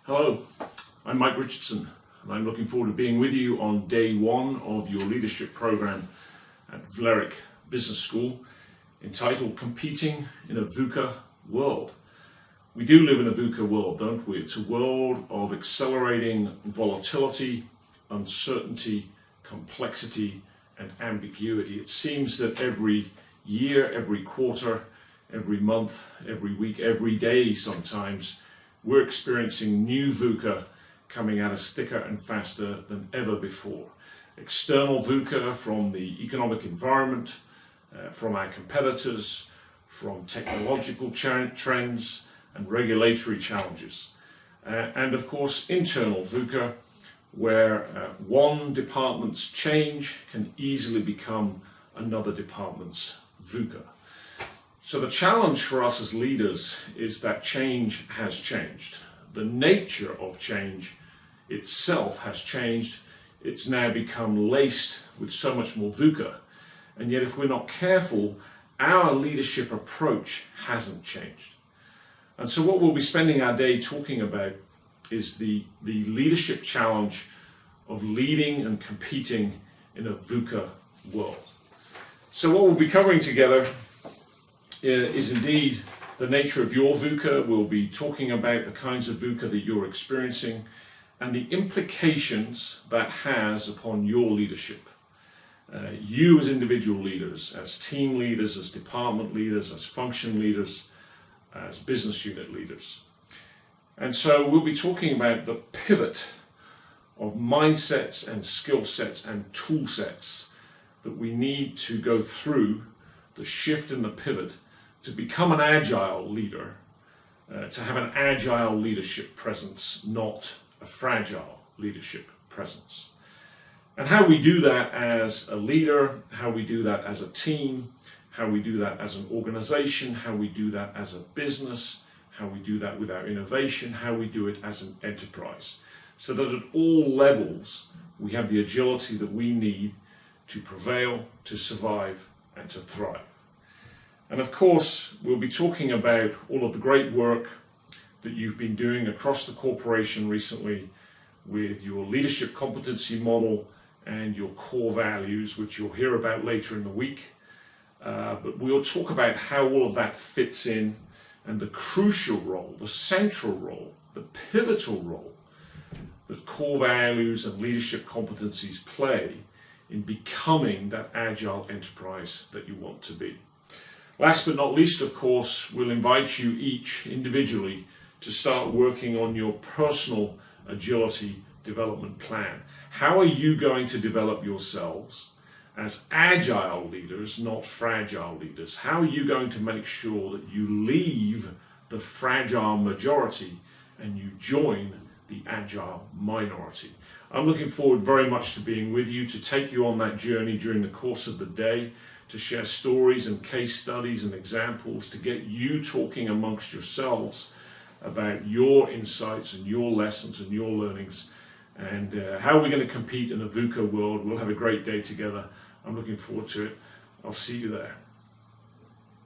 Hello, I'm Mike Richardson, and I'm looking forward to being with you on day one of your leadership program at Vlerick Business School, entitled Competing in a VUCA World. We do live in a VUCA world, don't we? It's a world of accelerating volatility, uncertainty, complexity, and ambiguity. It seems that every year, every quarter, every month, every week, every day sometimes, we're experiencing new VUCA coming at us thicker and faster than ever before. External VUCA from the economic environment, from our competitors, from technological trends and regulatory challenges. And of course, internal VUCA, where one department's change can easily become another department's VUCA. So the challenge for us as leaders is that change has changed. The nature of change itself has changed. It's now become laced with so much more VUCA. And yet if we're not careful, our leadership approach hasn't changed. And so what we'll be spending our day talking about is the leadership challenge of leading and competing in a VUCA world. So what we'll be covering together is indeed the nature of your VUCA. We'll be talking about the kinds of VUCA that you're experiencing and the implications that has upon your leadership. You as individual leaders, as team leaders, as department leaders, as function leaders, as business unit leaders. And so we'll be talking about the pivot of mindsets and skill sets and tool sets that we need to go through, the shift and the pivot, to become an agile leader, to have an agile leadership presence, not a fragile leadership presence. And how we do that as a leader, how we do that as a team, how we do that as an organization, how we do that as a business, how we do that with our innovation, how we do it as an enterprise. So that at all levels, we have the agility that we need to prevail, to survive, and to thrive. And of course, we'll be talking about all of the great work that you've been doing across the corporation recently with your leadership competency model and your core values, which you'll hear about later in the week. But we'll talk about how all of that fits in and the crucial role, the central role, the pivotal role that core values and leadership competencies play in becoming that agile enterprise that you want to be. Last but not least, of course, we'll invite you each individually to start working on your personal agility development plan. How are you going to develop yourselves as agile leaders, not fragile leaders? How are you going to make sure that you leave the fragile majority and you join the agile minority? I'm looking forward very much to being with you, to take you on that journey during the course of the day, to share stories and case studies and examples, to get you talking amongst yourselves about your insights and your lessons and your learnings and how we're going to compete in a VUCA world. We'll have a great day together. I'm looking forward to it. I'll see you there.